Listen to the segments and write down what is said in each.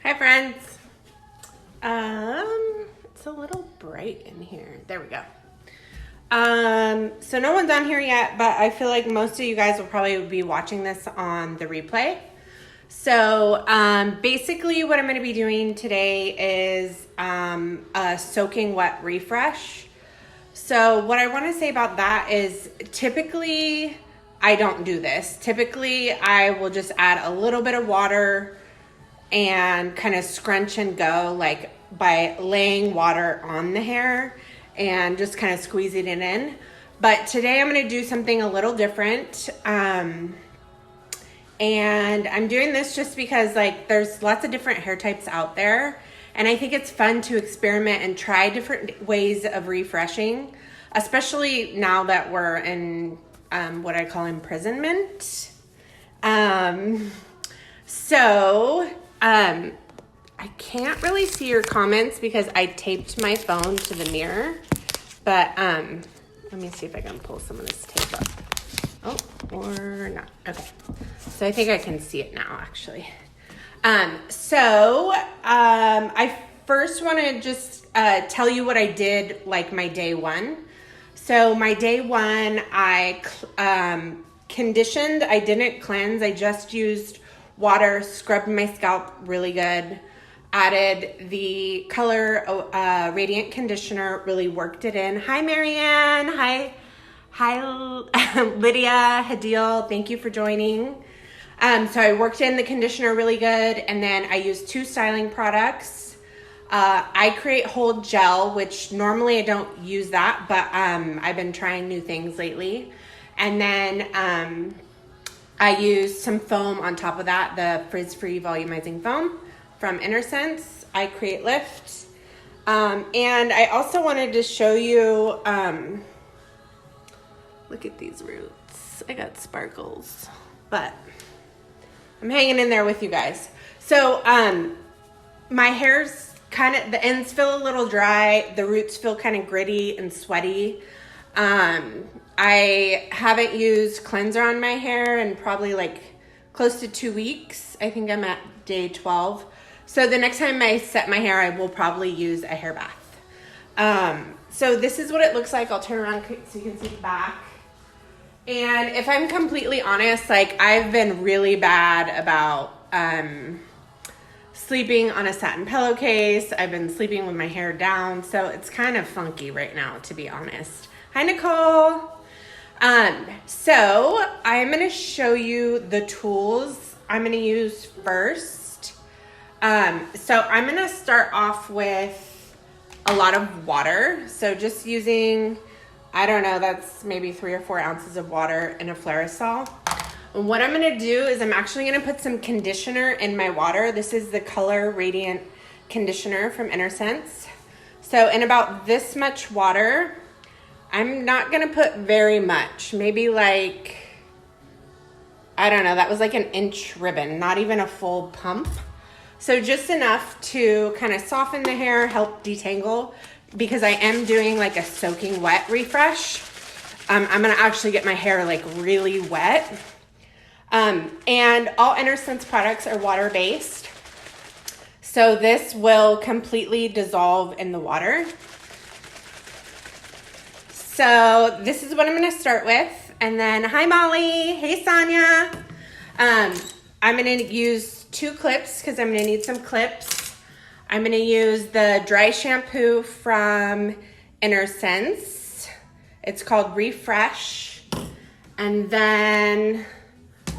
Hi friends. It's a little bright in here. There we go. So no one's on here yet, but I feel like most of you guys will probably be watching this on the replay. So basically what I'm going to be doing today is a soaking wet refresh. So what I want to say about that is typically I don't do this. Typically I will just add a little bit of water and kind of scrunch and go, like by laying water on the hair and just kind of squeezing it in. But today I'm going to do something a little different. And I'm doing this just because like there's lots of different hair types out there. And I think it's fun to experiment and try different ways of refreshing, especially now that we're in what I call imprisonment. I can't really see your comments because I taped my phone to the mirror, but let me see if I can pull some of this tape up. Oh, or not. Okay. So I think I can see it now, actually. I first want to just tell you what I did, like my day one. So my day one, I conditioned. I didn't cleanse. I just used water, scrubbed my scalp really good, added the Color Radiant Conditioner, really worked it in. Hi, Marianne. Hi, Lydia, Hadil. Thank you for joining. So I worked in the conditioner really good, and then I used 2 styling products. I create Hold Gel, which normally I don't use that, but I've been trying new things lately. And then I used some foam on top of that, the frizz-free volumizing foam from InnerSense. I create Lift. And I also wanted to show you, look at these roots. I got sparkles, but I'm hanging in there with you guys. So my hair's kind of, the ends feel a little dry. The roots feel kind of gritty and sweaty. I haven't used cleanser on my hair in probably like close to 2 weeks. I think I'm at day 12. So the next time I set my hair, I will probably use a hair bath. So this is what it looks like. I'll turn around so you can see the back. And if I'm completely honest, like I've been really bad about sleeping on a satin pillowcase. I've been sleeping with my hair down. So it's kind of funky right now, to be honest. Hi, Nicole. So I'm going to show you the tools I'm going to use first. So I'm going to start off with a lot of water. So just using, I don't know, that's maybe 3 or 4 ounces of water in a Flairosol. And what I'm going to do is I'm actually going to put some conditioner in my water. This is the Color Radiant Conditioner from InnerSense. So in about this much water, I'm not going to put very much, maybe like, I don't know, that was like an inch ribbon, not even a full pump. So just enough to kind of soften the hair, help detangle, because I am doing like a soaking wet refresh. I'm going to actually get my hair like really wet. And all InnerSense products are water-based. So this will completely dissolve in the water. So this is what I'm going to start with. And then, hi, Molly. Hey, Sonia. I'm going to use 2 clips because I'm going to need some clips. I'm going to use the dry shampoo from InnerSense. It's called Refresh. And then,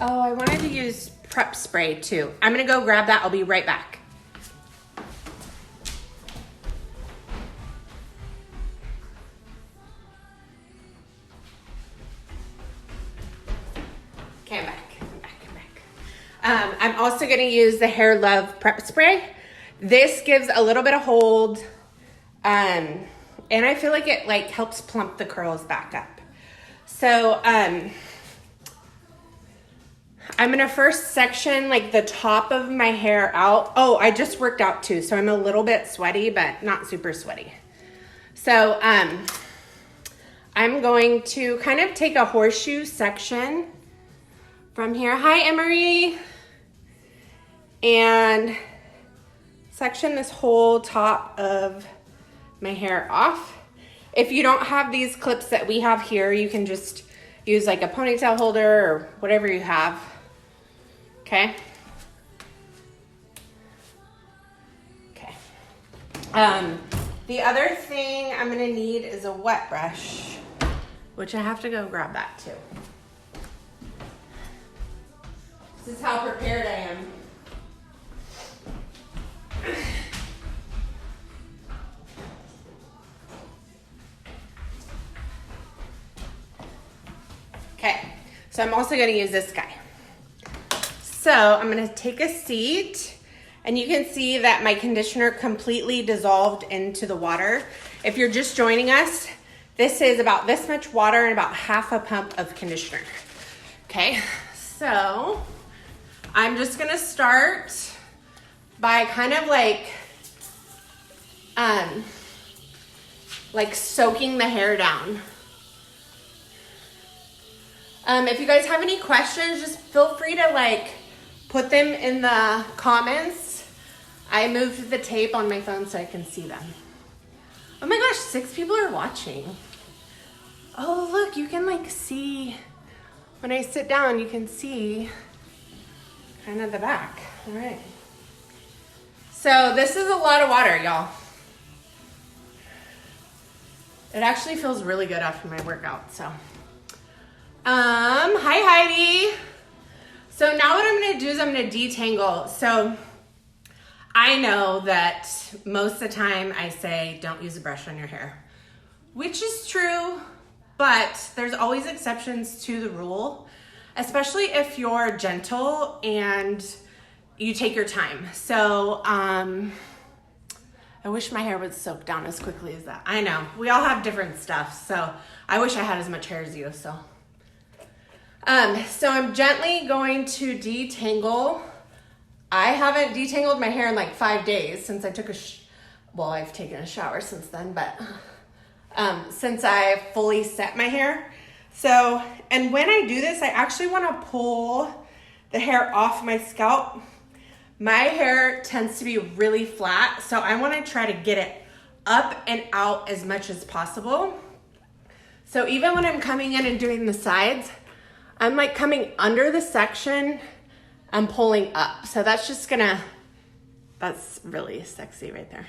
oh, I wanted to use prep spray too. I'm going to go grab that. I'll be right back. Okay, I'm back. I'm also going to use the Hair Love Prep Spray. This gives a little bit of hold, and I feel like it like helps plump the curls back up. So I'm going to first section like the top of my hair out. Oh, I just worked out too, so I'm a little bit sweaty, but not super sweaty. So I'm going to kind of take a horseshoe section from here. Hi, Emery. And section this whole top of my hair off. If you don't have these clips that we have here, you can just use like a ponytail holder or whatever you have. Okay. Okay. The other thing I'm gonna need is a wet brush, which I have to go grab that too. This is how prepared I am. Okay, so I'm also gonna use this guy. So I'm gonna take a seat, and you can see that my conditioner completely dissolved into the water. If you're just joining us, this is about this much water and about half a pump of conditioner. Okay, so I'm just gonna start by kind of like soaking the hair down. If you guys have any questions, just feel free to like put them in the comments. I moved the tape on my phone so I can see them. Oh my gosh, 6 people are watching. Oh look, you can like see, when I sit down, you can see kind of the back. All right. So this is a lot of water, y'all. It actually feels really good after my workout, so. Hi Heidi. So now what I'm gonna do is I'm gonna detangle. So I know that most of the time I say don't use a brush on your hair, which is true, but there's always exceptions to the rule, especially if you're gentle and you take your time. So I wish my hair would soak down as quickly as that. I know, we all have different stuff, so I wish I had as much hair as you, so. So I'm gently going to detangle. I haven't detangled my hair in like 5 days since I took well, I've taken a shower since then, but since I fully set my hair. So, and when I do this, I actually want to pull the hair off my scalp. My hair tends to be really flat, so I want to try to get it up and out as much as possible. So even when I'm coming in and doing the sides, I'm like coming under the section and pulling up. So that's just that's really sexy right there.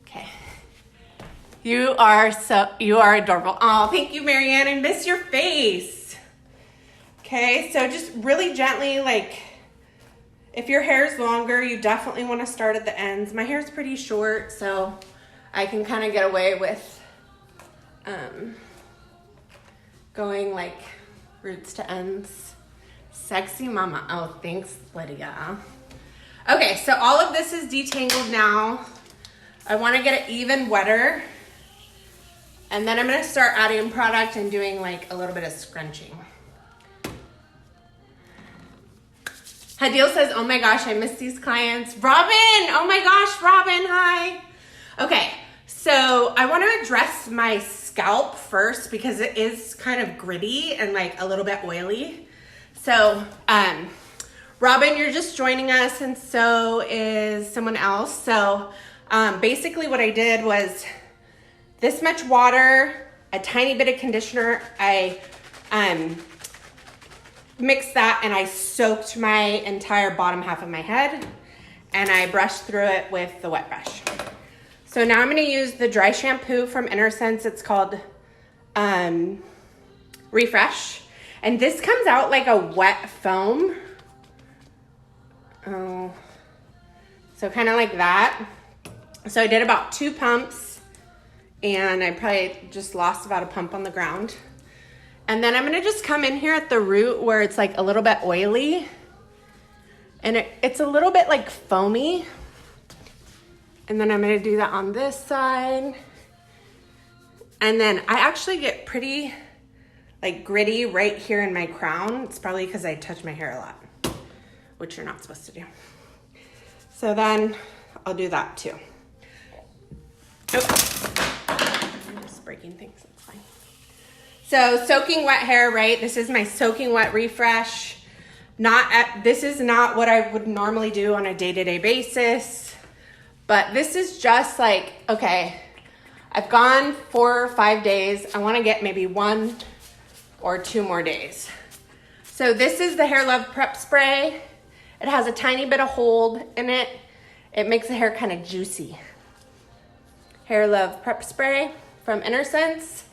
Okay. You are adorable. Oh, thank you, Marianne. I miss your face. Okay, so just really gently, like, if your hair is longer, you definitely want to start at the ends. My hair is pretty short, so I can kind of get away with going like roots to ends. Sexy mama. Oh, thanks, Lydia. Okay, so all of this is detangled now. I want to get it even wetter. And then I'm going to start adding product and doing like a little bit of scrunching. Hadil says, oh my gosh, I miss these clients. Robin, oh my gosh, Robin, hi. Okay, so I want to address my scalp first because it is kind of gritty and like a little bit oily. So, Robin, you're just joining us, and so is someone else. So, basically what I did was this much water, a tiny bit of conditioner. I mixed that and I soaked my entire bottom half of my head, and I brushed through it with the wet brush. So now I'm going to use the dry shampoo from InnerSense. It's called Refresh. And this comes out like a wet foam. Oh, so kind of like that. So I did about 2 pumps, and I probably just lost about a pump on the ground. And then I'm going to just come in here at the root where it's like a little bit oily. And it's a little bit like foamy. And then I'm going to do that on this side. And then I actually get pretty like gritty right here in my crown. It's probably because I touch my hair a lot, which you're not supposed to do. So then I'll do that too. Oh, I'm just breaking things, that's fine. So soaking wet hair, right? This is my soaking wet refresh. This is not what I would normally do on a day-to-day basis. But this is just like, okay, I've gone 4 or 5 days. I want to get maybe 1 or 2 more days. So this is the Hair Love Prep Spray. It has a tiny bit of hold in it. It makes the hair kind of juicy. Hair Love Prep Spray from Innersense.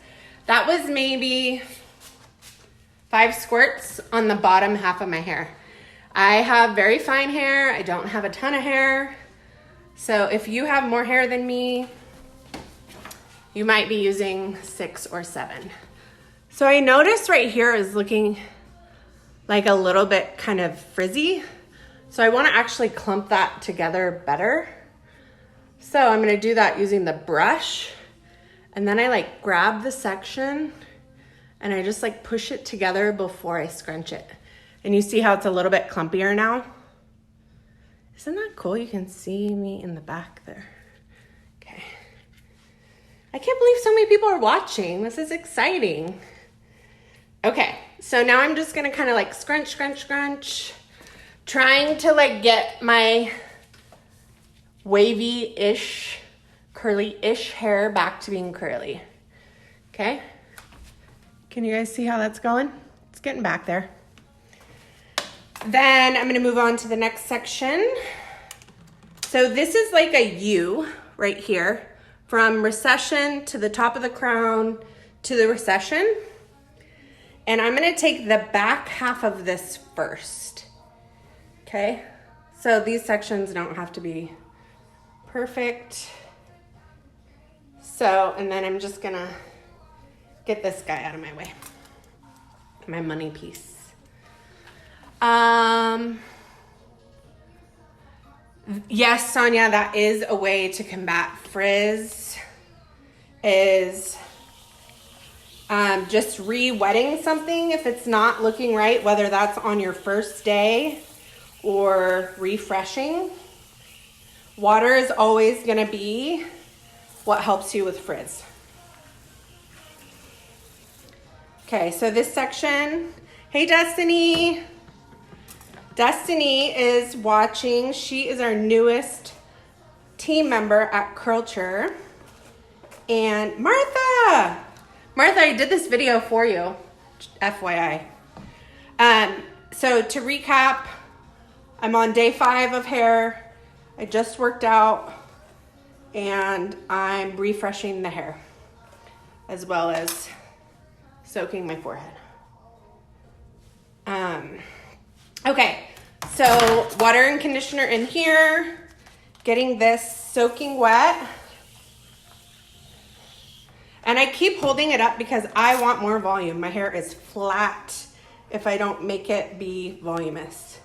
That was maybe 5 squirts on the bottom half of my hair. I have very fine hair. I don't have a ton of hair. So if you have more hair than me, you might be using 6 or 7. So I noticed right here is looking like a little bit kind of frizzy. So I want to actually clump that together better. So I'm going to do that using the brush. And then I like grab the section and I just like push it together before I scrunch it. And you see how it's a little bit clumpier now? Isn't that cool? You can see me in the back there. Okay. I can't believe so many people are watching. This is exciting. Okay, so now I'm just gonna kind of like scrunch, trying to like get my wavy-ish, curly-ish hair back to being curly. Okay? Can you guys see how that's going? It's getting back there. Then I'm gonna move on to the next section. So this is like a U right here, from recession to the top of the crown to the recession. And I'm gonna take the back half of this first, okay? So these sections don't have to be perfect. So, and then I'm just gonna get this guy out of my way, my money piece. Yes, Sonia, that is a way to combat frizz, is just re-wetting something if it's not looking right, whether that's on your first day or refreshing. Water is always gonna be what helps you with frizz. Okay, so this section, hey Destiny. Destiny is watching. She is our newest team member at Curlture. And Martha, I did this video for you, FYI. So to recap, I'm on day 5 of hair. I just worked out and I'm refreshing the hair as well as soaking my forehead. Okay, so water and conditioner in here, getting this soaking wet. And I keep holding it up because I want more volume. My hair is flat if I don't make it be voluminous.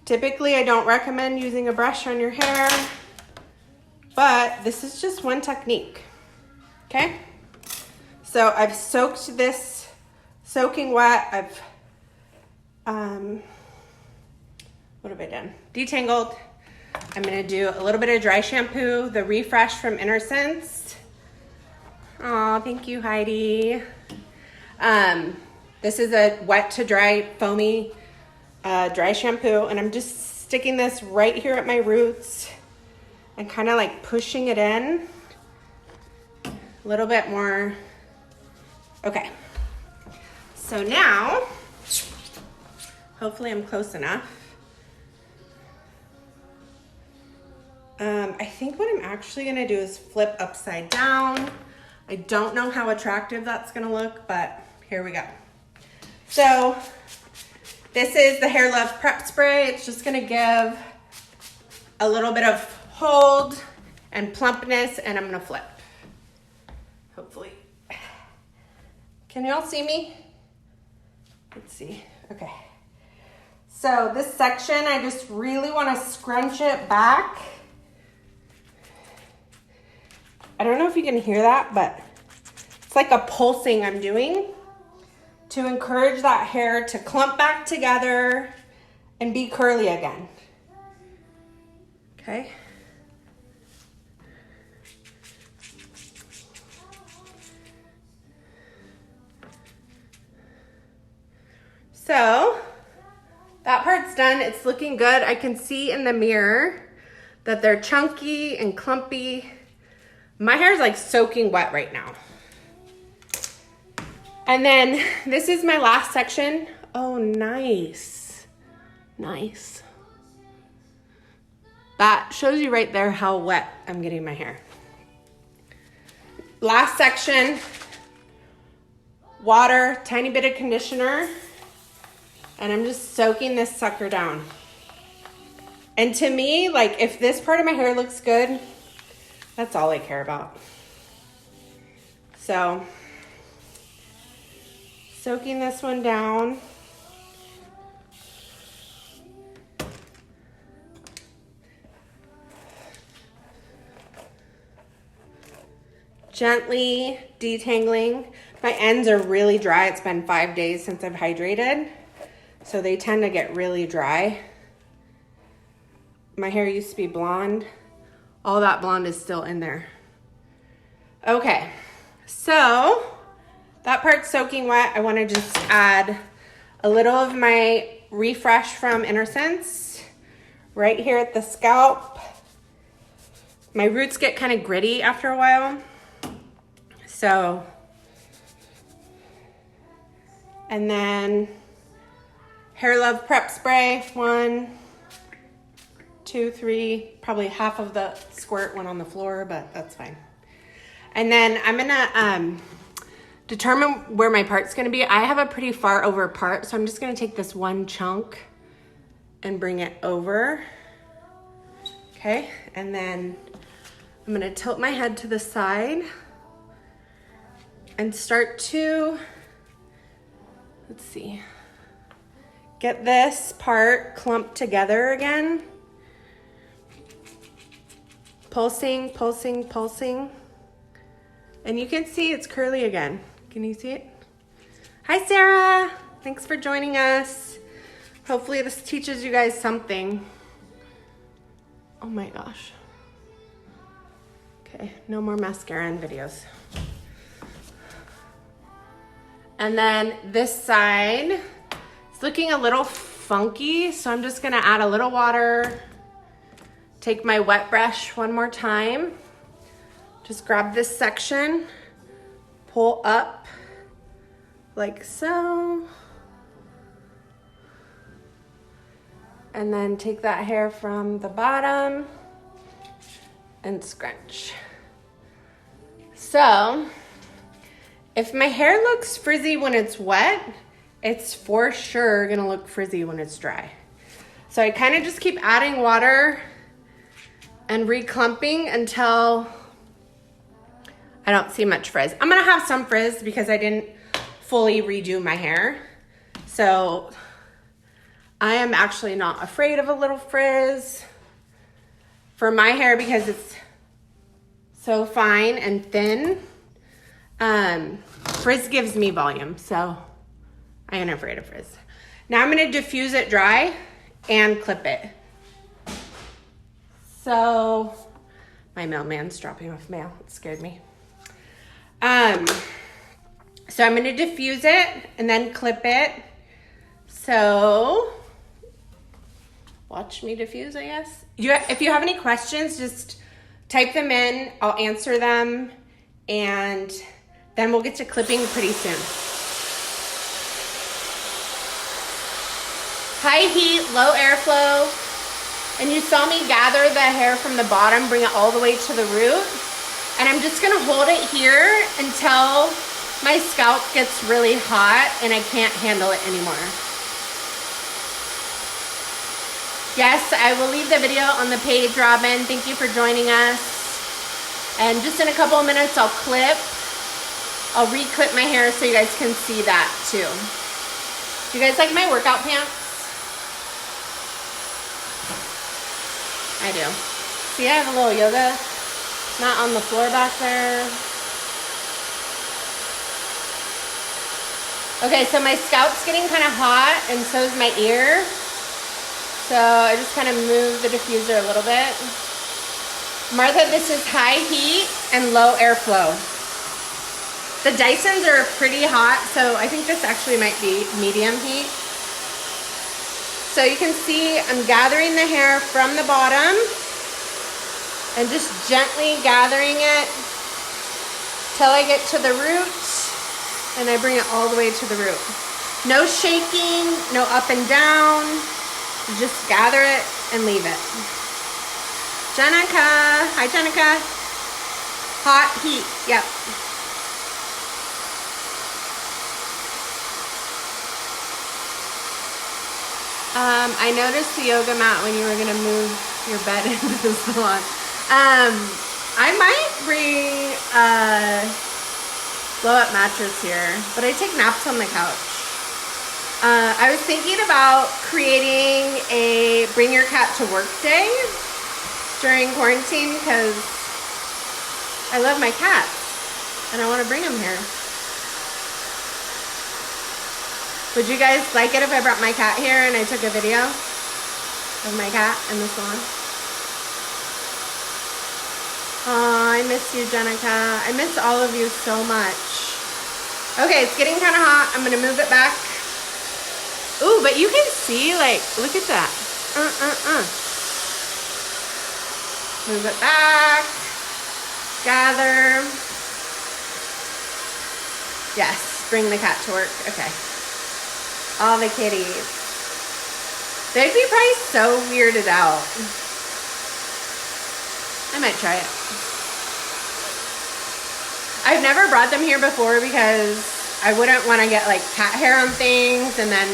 Typically, I don't recommend using a brush on your hair, but this is just one technique, okay? So I've soaked this soaking wet. I've, what have I done? Detangled. I'm gonna do a little bit of dry shampoo, the Refresh from Innersense. Oh, thank you, Heidi. This is a wet to dry foamy dry shampoo, and I'm just sticking this right here at my roots and kind of like pushing it in a little bit more. Okay, so now, hopefully I'm close enough. I think what I'm actually gonna do is flip upside down. I don't know how attractive that's gonna look, but here we go. So this is the Hair Love Prep Spray. It's just gonna give a little bit of hold and plumpness, and I'm gonna flip, hopefully. Can y'all see me? Let's see, okay. So this section, I just really wanna scrunch it back. I don't know if you can hear that, but it's like a pulsing I'm doing to encourage that hair to clump back together and be curly again. Okay. So that part's done. It's looking good. I can see in the mirror that they're chunky and clumpy. My hair is like soaking wet right now. And then this is my last section. Oh, nice. Nice. That shows you right there how wet I'm getting my hair. Last section, water, tiny bit of conditioner, and I'm just soaking this sucker down. And to me, like, if this part of my hair looks good, that's all I care about. So, soaking this one down. Gently detangling. My ends are really dry. It's been 5 days since I've hydrated, so they tend to get really dry. My hair used to be blonde. All that blonde is still in there. Okay, so that part's soaking wet. I want to just add a little of my Refresh from Innersense right here at the scalp. My roots get kind of gritty after a while. So, and then Hair Love Prep Spray, 1, 2, 3, probably half of the squirt went on the floor, but that's fine. And then I'm gonna determine where my part's gonna be. I have a pretty far over part, so I'm just gonna take this one chunk and bring it over. Okay, and then I'm gonna tilt my head to the side and start to, let's see, get this part clumped together again. Pulsing, pulsing, pulsing. And you can see it's curly again. Can you see it? Hi, Sarah. Thanks for joining us. Hopefully this teaches you guys something. Oh my gosh. Okay, no more mascara and videos. And then this side, it's looking a little funky, so I'm just gonna add a little water, take my wet brush one more time, just grab this section, pull up like so, and then take that hair from the bottom and scrunch. So, if my hair looks frizzy when it's wet, it's for sure gonna look frizzy when it's dry. So I kind of just keep adding water and reclumping until I don't see much frizz. I'm gonna have some frizz because I didn't fully redo my hair. So I am actually not afraid of a little frizz for my hair because it's so fine and thin. Frizz gives me volume, so I ain't afraid of frizz. Now I'm gonna diffuse it dry and clip it. So, my mailman's dropping off mail. It scared me. So I'm gonna diffuse it and then clip it. So, watch me diffuse, I guess. If you have any questions, just type them in. I'll answer them, and then we'll get to clipping pretty soon. High heat, low airflow. And you saw me gather the hair from the bottom, bring it all the way to the root. And I'm just gonna hold it here until my scalp gets really hot and I can't handle it anymore. Yes, I will leave the video on the page, Robin. Thank you for joining us. And just in a couple of minutes, I'll re-clip my hair so you guys can see that too. Do you guys like my workout pants? I do. See, I have a little yoga mat on the floor back there. Okay, so my scalp's getting kind of hot and so is my ear. So I just kind of move the diffuser a little bit. Martha, this is high heat and low airflow. The Dysons are pretty hot, so I think this actually might be medium heat. So you can see I'm gathering the hair from the bottom and just gently gathering it till I get to the root, and I bring it all the way to the root. No shaking, no up and down. Just gather it and leave it. Jenica, hi Jenica. Hot heat, yep. I noticed the yoga mat when you were gonna move your bed into the salon. I might bring a blow-up mattress here, but I take naps on the couch. I was thinking about creating a bring your cat to work day during quarantine because I love my cats and I want to bring them here. Would you guys like it if I brought my cat here and I took a video of my cat in the salon? Oh, I miss you, Jenica. I miss all of you so much. Okay, it's getting kind of hot. I'm going to move it back. Ooh, but you can see, like, look at that. Move it back. Gather. Yes, bring the cat to work. Okay. All the kitties. They'd be probably so weirded out. I might try it. I've never brought them here before because I wouldn't want to get like cat hair on things, and then,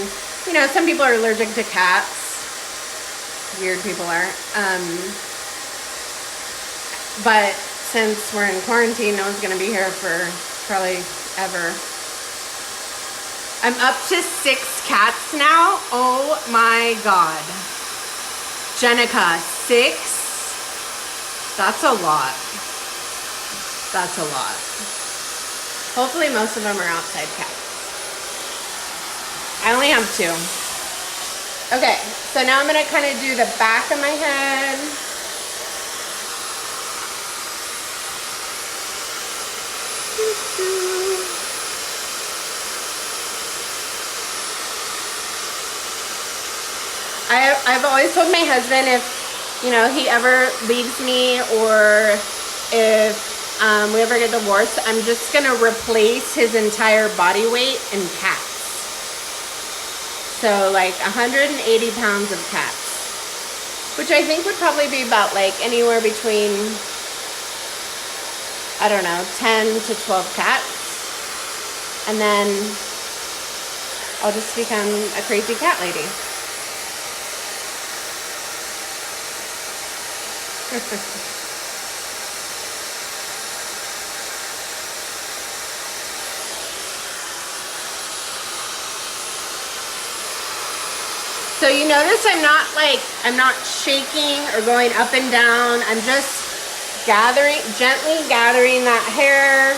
you know, some people are allergic to cats. Weird people are. But since we're in quarantine, no one's going to be here for probably ever. I'm up to 6 cats now. Oh my God. Jenica, 6? That's a lot. That's a lot. Hopefully most of them are outside cats. I only have 2. Okay, so now I'm gonna kind of do the back of my head. I've always told my husband if, you know, he ever leaves me or if we ever get divorced, I'm just gonna replace his entire body weight in cats. So like 180 pounds of cats, which I think would probably be about like anywhere between, I don't know, 10 to 12 cats. And then I'll just become a crazy cat lady. So you notice I'm not shaking or going up and down. I'm just gently gathering that hair,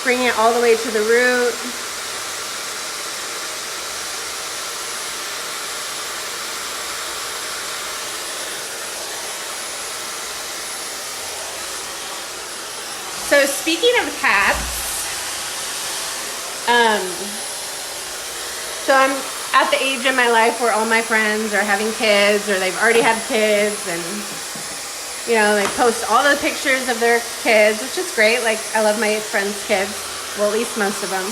bringing it all the way to the root. So speaking of cats, so I'm at the age in my life where all my friends are having kids or they've already had kids, and you know, they post all the pictures of their kids, which is great. Like, I love my friends' kids, well, at least most of them.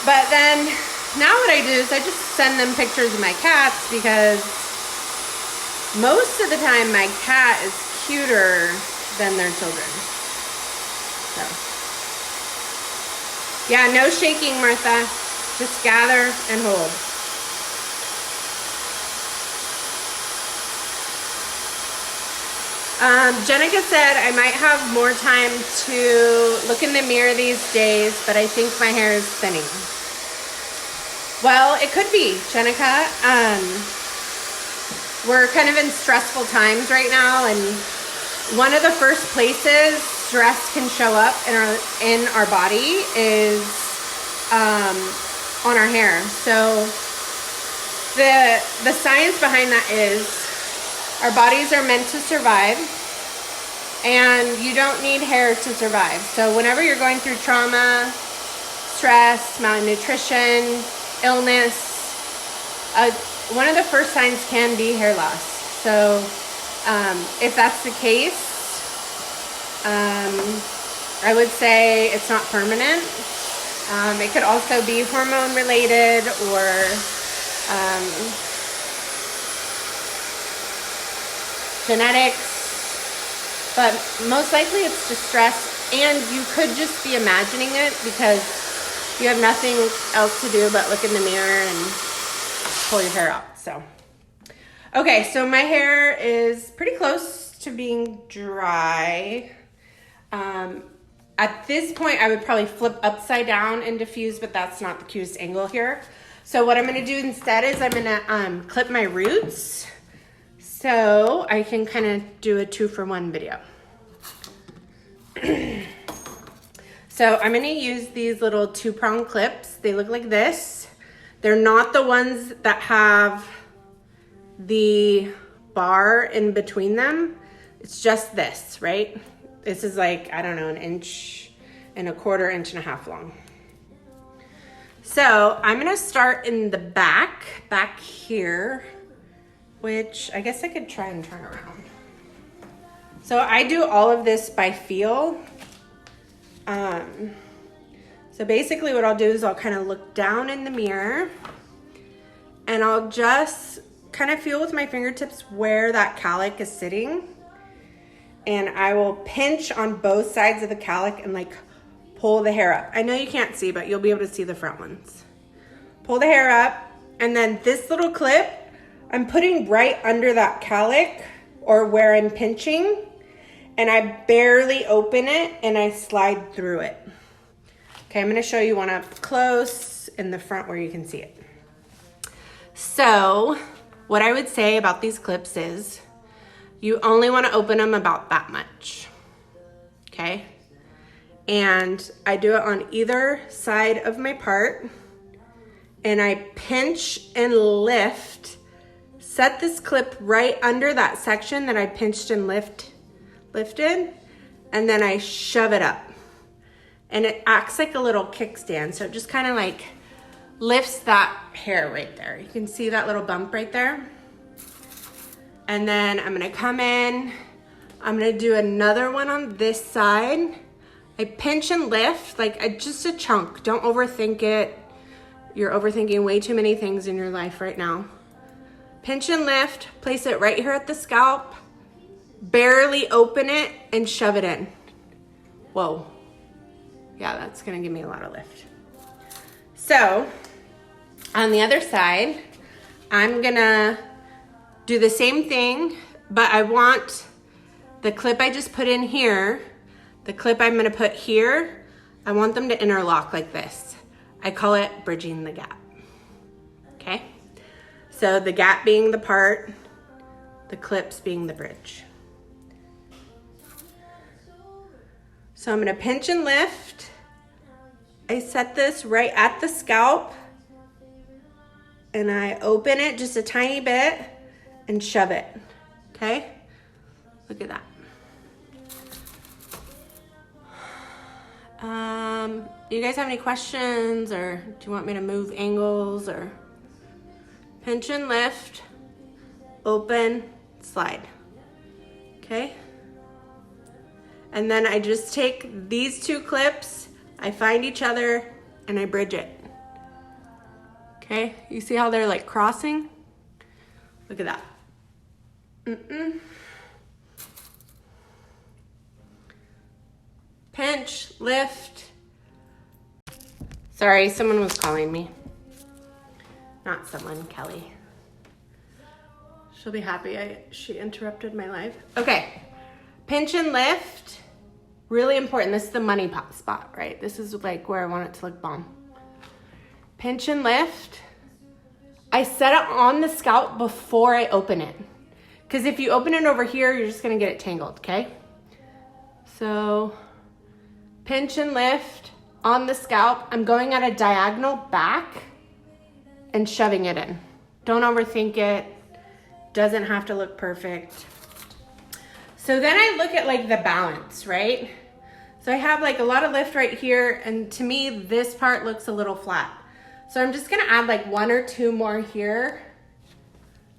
But then now what I do is I just send them pictures of my cats, because most of the time my cat is cuter than their children. So yeah, no shaking, Martha. Just gather and hold. Jenica said I might have more time to look in the mirror these days, but I think my hair is thinning. Well, it could be, Jenica. We're kind of in stressful times right now, and one of the first places stress can show up in our body is on our hair. So the science behind that is our bodies are meant to survive, and you don't need hair to survive. So whenever you're going through trauma, stress, malnutrition, illness, one of the first signs can be hair loss. So If that's the case, I would say it's not permanent. It could also be hormone related or genetics, but most likely it's just stress, and you could just be imagining it because you have nothing else to do but look in the mirror and pull your hair out. So, okay, so my hair is pretty close to being dry. At this point, I would probably flip upside down and diffuse, but that's not the cutest angle here. So what I'm gonna do instead is I'm gonna clip my roots so I can kind of do a 2-for-1 video. So I'm gonna use these little 2-prong clips. They look like this. They're not the ones that have the bar in between them. It's just this, right? This is like, I don't know, 1.25 inches, 1.5 inches long. So I'm gonna start in the back here, which I guess I could try and turn around. So I do all of this by feel. So basically what I'll do is I'll kind of look down in the mirror and I'll just kind of feel with my fingertips where that cowlick is sitting. And I will pinch on both sides of the cowlick and like pull the hair up. I know you can't see, but you'll be able to see the front ones. Pull the hair up, and then this little clip, I'm putting right under that cowlick or where I'm pinching, and I barely open it and I slide through it. Okay, I'm gonna show you one up close in the front where you can see it. So what I would say about these clips is you only want to open them about that much, okay? And I do it on either side of my part, and I pinch and lift, set this clip right under that section that I pinched and lifted, and then I shove it up. And it acts like a little kickstand, so it just kind of like lifts that hair right there. You can see that little bump right there. And then I'm gonna come in, I'm gonna do another one on this side. I pinch and lift, like just a chunk. Don't overthink it. You're overthinking way too many things in your life right now. Pinch and lift, place it right here at the scalp, barely open it and shove it in. Whoa. Yeah, that's gonna give me a lot of lift. So, on the other side, I'm gonna do the same thing, but I want the clip I just put in here, the clip I'm gonna put here, I want them to interlock like this. I call it bridging the gap, okay? So the gap being the part, the clips being the bridge. So I'm gonna pinch and lift. I set this right at the scalp and I open it just a tiny bit and shove it, okay? Look at that. Do you guys have any questions, or do you want me to move angles, or pinch and lift, open, slide, okay? And then I just take these 2 clips, I find each other, and I bridge it, okay? You see how they're like crossing? Look at that. Pinch, lift. Sorry, someone was calling me. Not someone, Kelly. She'll be happy she interrupted my life. Okay, pinch and lift. Really important. This is the money pop spot, right? This is like where I want it to look bomb. Pinch and lift. I set it on the scalp before I open it. Because if you open it over here, you're just gonna get it tangled, okay? So, pinch and lift on the scalp. I'm going at a diagonal back and shoving it in. Don't overthink it. Doesn't have to look perfect. So then I look at like the balance, right? So I have like a lot of lift right here, and to me, this part looks a little flat. So I'm just gonna add like 1 or 2 more here.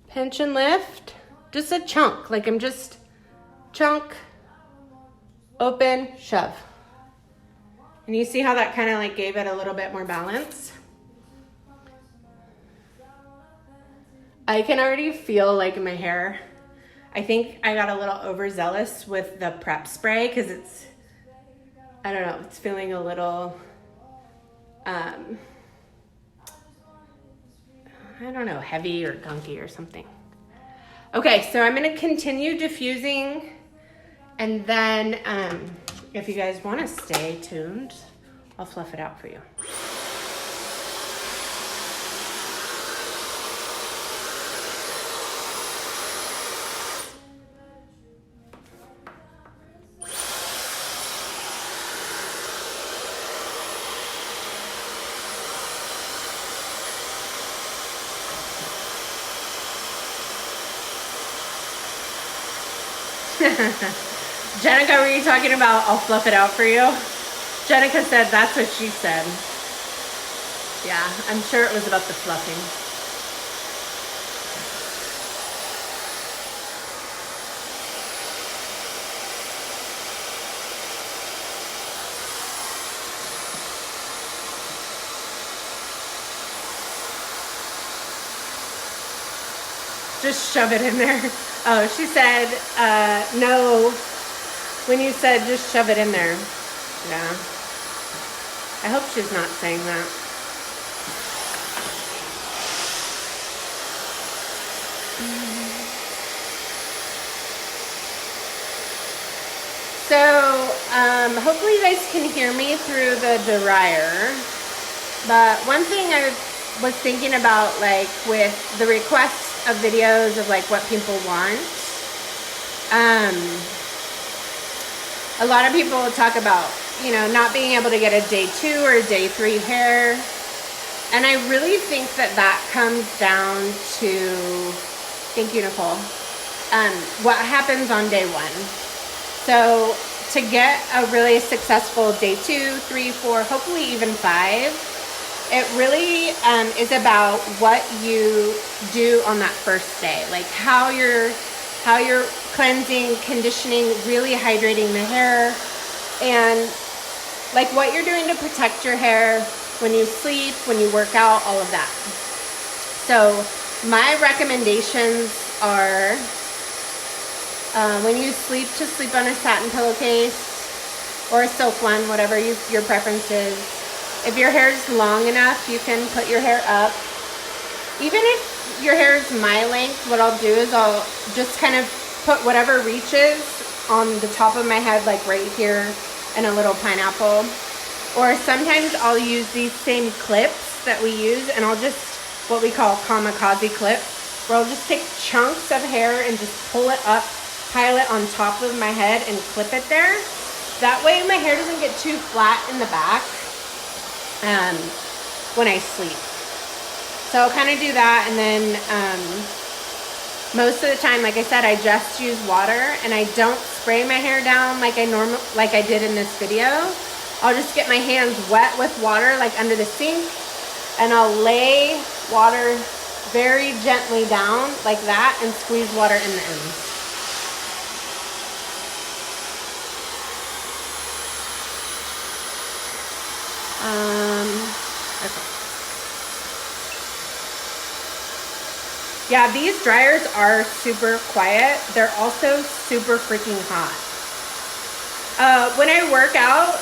Pinch and lift, just a chunk. Like I'm just chunk, open, shove. And you see how that kind of like gave it a little bit more balance? I can already feel like my hair, I think I got a little overzealous with the prep spray because it's, I don't know, it's feeling a little, I don't know, heavy or gunky or something. Okay, so I'm gonna continue diffusing, and then if you guys wanna stay tuned, I'll fluff it out for you. Jenica, were you talking about I'll fluff it out for you? Jenica said that's what she said. Yeah, I'm sure it was about the fluffing. Just shove it in there. Oh, she said, no, when you said just shove it in there. Yeah. I hope she's not saying that. So, hopefully you guys can hear me through the dryer. But one thing I was thinking about, like, with the requests of videos of like what people want, a lot of people talk about, you know, not being able to get a day 2 or day 3 hair, and I really think that that comes down to, thank you, Nicole, what happens on day 1. So to get a really successful day 2, 3, 4, hopefully even 5, it really is about what you do on that first day, like how you're cleansing, conditioning, really hydrating the hair, and like what you're doing to protect your hair when you sleep, when you work out, all of that. So my recommendations are when you sleep, to sleep on a satin pillowcase or a silk one, whatever your preference is. If your hair is long enough, you can put your hair up. Even if your hair is my length, what I'll do is I'll just kind of put whatever reaches on the top of my head, like right here, and a little pineapple. Or sometimes I'll use these same clips that we use, and I'll just, what we call kamikaze clip, where I'll just take chunks of hair and just pull it up, pile it on top of my head and clip it there. That way my hair doesn't get too flat in the back when I sleep. So I'll kind of do that, and then most of the time, like I said, I just use water, and I don't spray my hair down like I did in this video. I'll just get my hands wet with water, like under the sink, and I'll lay water very gently down like that and squeeze water in the ends. Okay. Yeah, these dryers are super quiet. They're also super freaking hot. When I work out,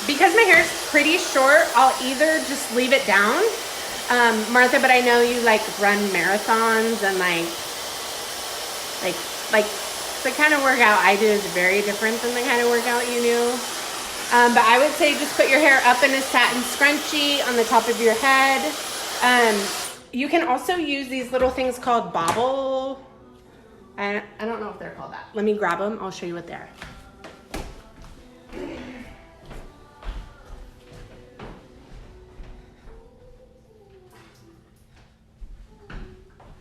because my hair is pretty short, I'll either just leave it down. Martha, but I know you like run marathons, and like the kind of workout I do is very different than the kind of workout you do. But I would say just put your hair up in a satin scrunchie on the top of your head. You can also use these little things called bobble. I don't know if they're called that. Let me grab them. I'll show you what they are.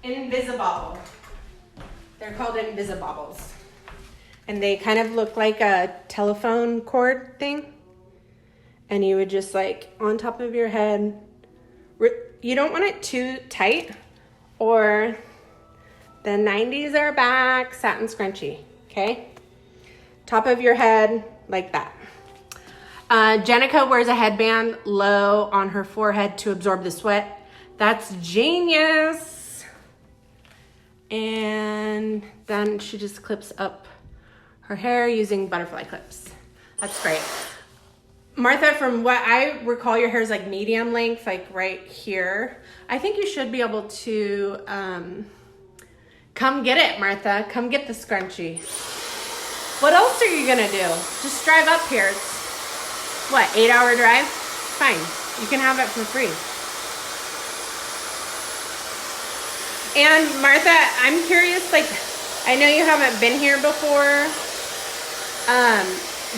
Invisibobble. They're called Invisibobbles. And they kind of look like a telephone cord thing. And you would just like on top of your head. You don't want it too tight, or The 90s are back. Satin scrunchie, okay? Top of your head, like that. Jenica wears a headband low on her forehead to absorb the sweat. That's genius. And then she just clips up her hair using butterfly clips. That's great. Martha, from what I recall, your hair is like medium length, like right here. I think you should be able to come get it, Martha. Come get the scrunchie. What else are you gonna do? Just drive up here. It's, what, 8-hour drive? Fine, you can have it for free. And Martha, I'm curious, like, I know you haven't been here before.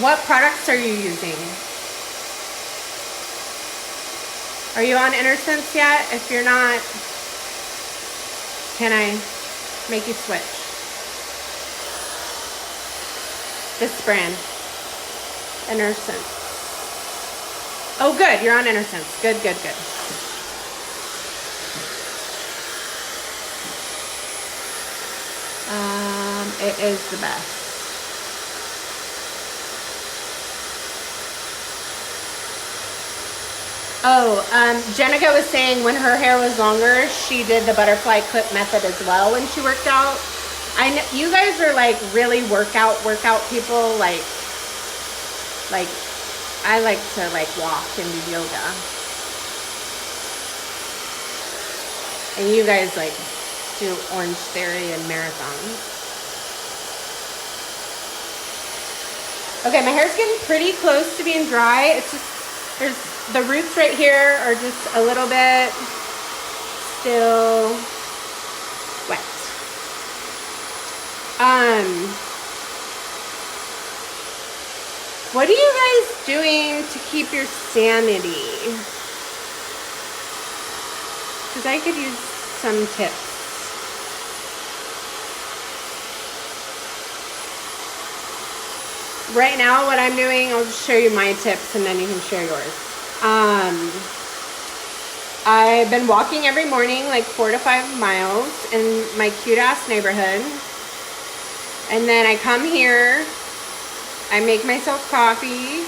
What products are you using? Are you on InnerSense yet? If you're not, can I make you switch? This brand, InnerSense. Oh, good, you're on InnerSense. Good, good, good. It is the best. Oh, Jenica was saying when her hair was longer, she did the butterfly clip method as well when she worked out. I know you guys are like really workout people. Like I like to like walk and do yoga, and you guys like do Orange Theory and marathons. Okay, my hair's getting pretty close to being dry. It's just, there's the roots right here are just a little bit still wet. What are you guys doing to keep your sanity? Because I could use some tips. Right now, what I'm doing, I'll just show you my tips and then you can share yours. I've been walking every morning like 4 to 5 miles in my cute ass neighborhood. And then I come here, I make myself coffee.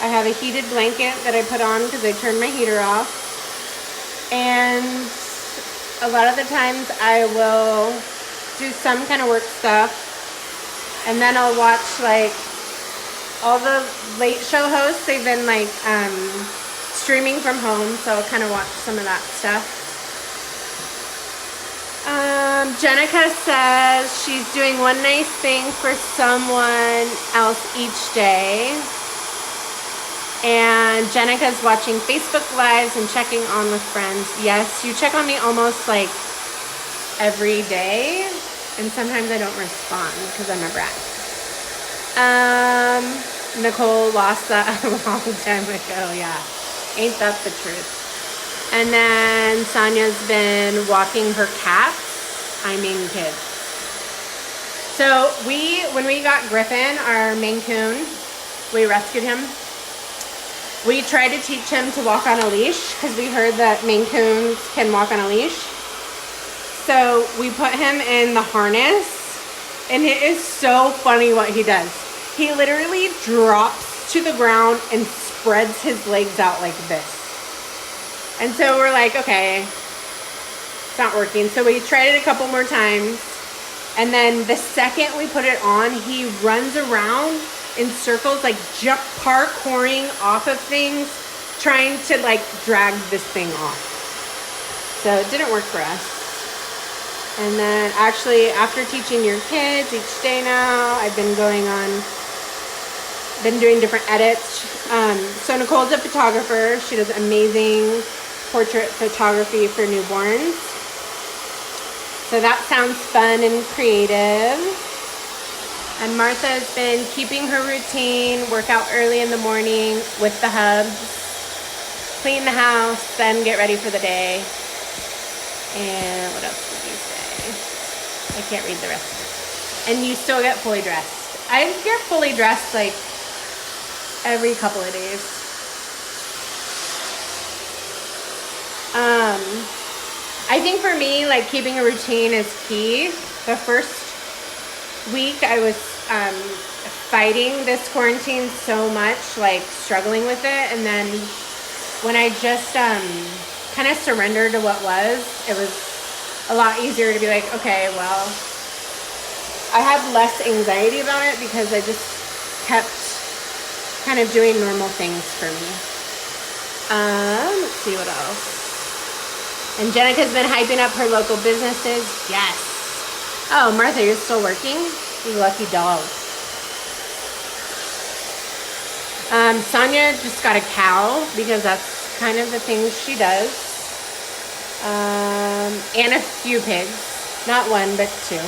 I have a heated blanket that I put on because I turned my heater off. And a lot of the times I will do some kind of work stuff. And then I'll watch like all the late show hosts. They've been like streaming from home, so I'll kind of watch some of that stuff. Jenica says she's doing one nice thing for someone else each day. And Jenica's watching Facebook Lives and checking on with friends. Yes, you check on me almost like every day. And sometimes I don't respond because I'm a brat. Nicole lost that a long time ago. Yeah, ain't that the truth? And then Sonia's been walking her cats. I mean kids. So when we got Griffin, our Maine Coon, we rescued him. We tried to teach him to walk on a leash because we heard that Maine Coons can walk on a leash. So we put him in the harness, and it is so funny what he does. He literally drops to the ground and spreads his legs out like this. And so we're like, okay, it's not working. So we tried it a couple more times. And then the second we put it on, he runs around in circles, like jump parkouring off of things, trying to like drag this thing off. So it didn't work for us. And then actually after teaching your kids each day now, I've been doing different edits. So Nicole's a photographer. She does amazing portrait photography for newborns. So that sounds fun and creative. And Martha's been keeping her routine, work out early in the morning with the hubs, clean the house, then get ready for the day. And what else did you say? I can't read the rest of it. And you still get fully dressed. I get fully dressed like every couple of days. I think for me, like keeping a routine is key. The first week I was fighting this quarantine so much, like struggling with it. And then when I just kind of surrendered to what was, it was a lot easier to be like, okay, well, I had less anxiety about it because I just kept kind of doing normal things for me. Let's see what else. And Jenica's been hyping up her local businesses. Yes. Oh, Martha, you're still working? You lucky dog. Sonia just got a cow because that's kind of the things she does. And a few pigs. Not one, but two.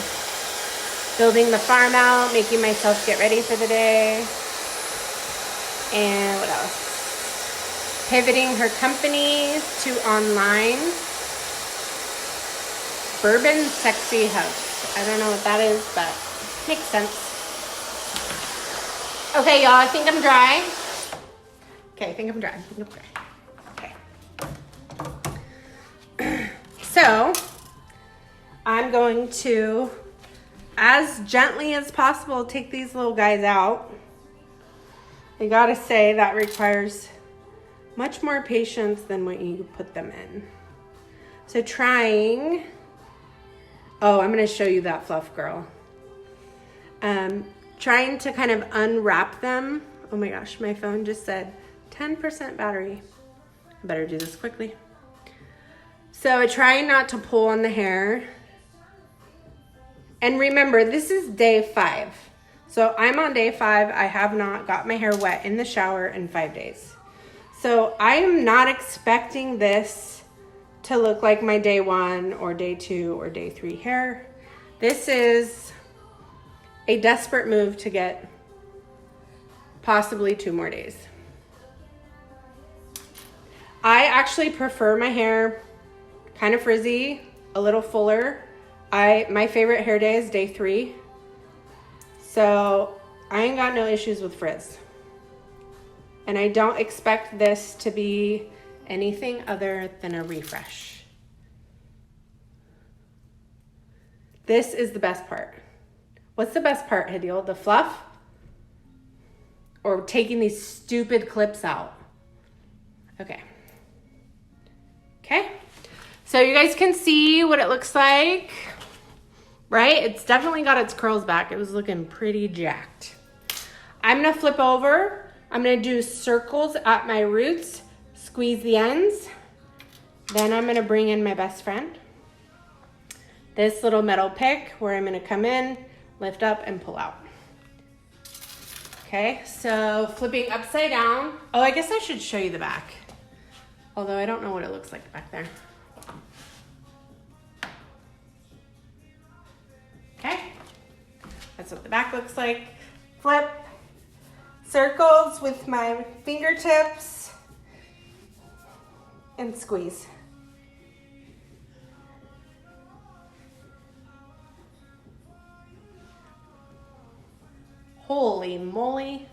Building the farm out, making myself get ready for the day. And what else? Pivoting her company to online. Bourbon Sexy Hubs. I don't know what that is, but makes sense. Okay, y'all, I think I'm dry. Okay, I think I'm dry. Okay. So, I'm going to, as gently as possible, take these little guys out. I gotta say, that requires much more patience than when you put them in. So trying, oh, I'm gonna show you that fluff girl. Trying to kind of unwrap them. Oh my gosh, my phone just said 10% battery. I better do this quickly. So I try not to pull on the hair. And remember, this is day 5. So I'm on day 5. I have not got my hair wet in the shower in 5 days. So I am not expecting this to look like my day 1 or day 2 or day 3 hair. This is a desperate move to get possibly 2 more days. I actually prefer my hair kind of frizzy, a little fuller. My favorite hair day is day 3. So I ain't got no issues with frizz. And I don't expect this to be anything other than a refresh. This is the best part. What's the best part, Hadiel? The fluff? Or taking these stupid clips out? Okay. Okay. So you guys can see what it looks like, right? It's definitely got its curls back. It was looking pretty jacked. I'm gonna flip over. I'm gonna do circles at my roots, squeeze the ends. Then I'm gonna bring in my best friend. This little metal pick where I'm gonna come in, lift up and pull out. Okay, so flipping upside down. Oh, I guess I should show you the back. Although I don't know what it looks like back there. Okay, that's what the back looks like. Flip, circles with my fingertips, and squeeze. Holy moly.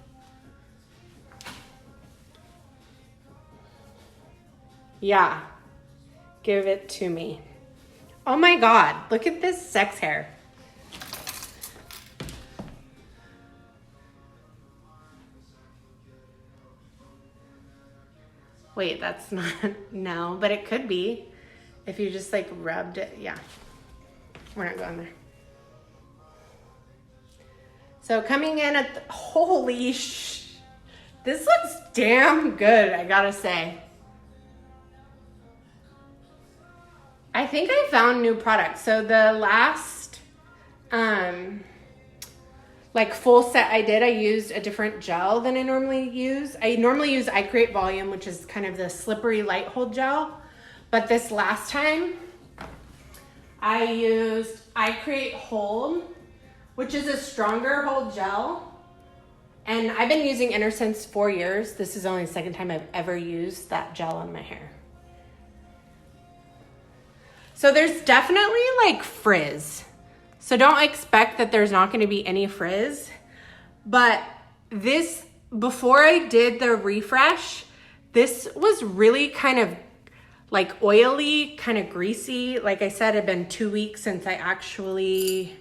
Yeah, give it to me. Oh my God, look at this sex hair. Wait, that's not, no, but it could be if you just like rubbed it. Yeah, we're not going there. So coming in at the, holy this looks damn good, I gotta say. I think I found new products. So the last, like full set I did, I used a different gel than I normally use. I normally use I Create Volume, which is kind of the slippery light hold gel. But this last time, I used I Create Hold, which is a stronger hold gel. And I've been using Inner since 4 years. This is only the second time I've ever used that gel on my hair. So there's definitely like frizz. So don't expect that there's not gonna be any frizz. But this, before I did the refresh, this was really kind of like oily, kind of greasy. Like I said, it'd been 2 weeks since I actually,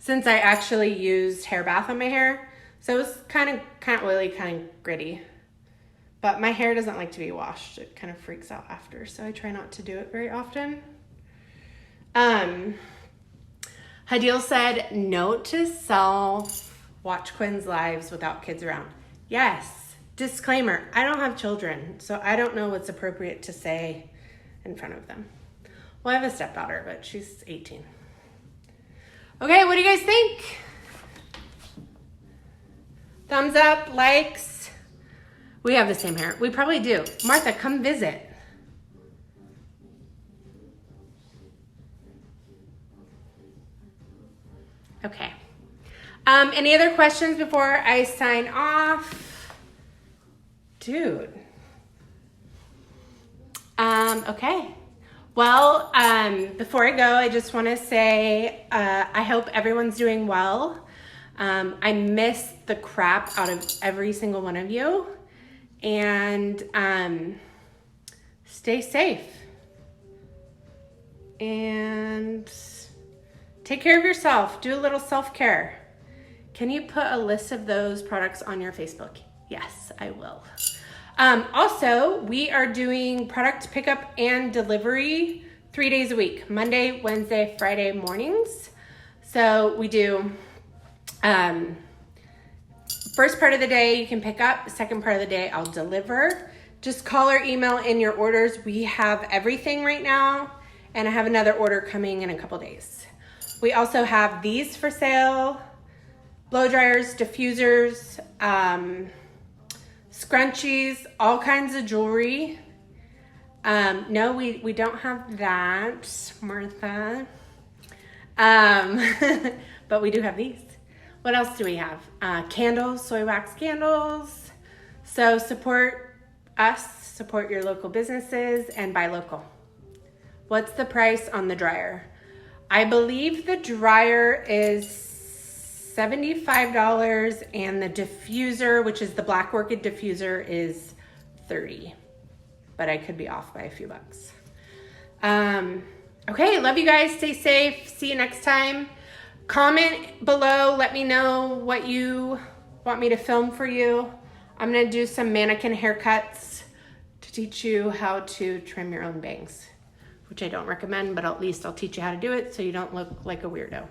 since I actually used hair bath on my hair. So it was kind of oily, kind of gritty. But my hair doesn't like to be washed. It kind of freaks out after, so I try not to do it very often. Hadil said, note to self, watch Quinn's lives without kids around. Yes, disclaimer, I don't have children, so I don't know what's appropriate to say in front of them. Well, I have a stepdaughter, but she's 18. Okay, what do you guys think? Thumbs up, likes. We have the same hair. We probably do. Martha, come visit. Okay. Any other questions before I sign off? Dude. Okay. Well, before I go, I just want to say I hope everyone's doing well. I miss the crap out of every single one of you. And stay safe. And take care of yourself. Do a little self-care. Can you put a list of those products on your Facebook? Yes, I will. Also, we are doing product pickup and delivery 3 days a week, Monday, Wednesday, Friday mornings. So we do first part of the day you can pick up, second part of the day I'll deliver. Just call or email in your orders. We have everything right now, and I have another order coming in a couple days. We also have these for sale, blow dryers, diffusers, scrunchies, all kinds of jewelry. No, we don't have that, Martha. But we do have these. What else do we have? Candles, soy wax candles. So support us, support your local businesses, and buy local. What's the price on the dryer? I believe the dryer is $75 and the diffuser, which is the Black Orchid diffuser, is $30. But I could be off by a few bucks. Okay, love you guys. Stay safe. See you next time. Comment below. Let me know what you want me to film for you. I'm going to do some mannequin haircuts to teach you how to trim your own bangs, which I don't recommend, but at least I'll teach you how to do it so you don't look like a weirdo.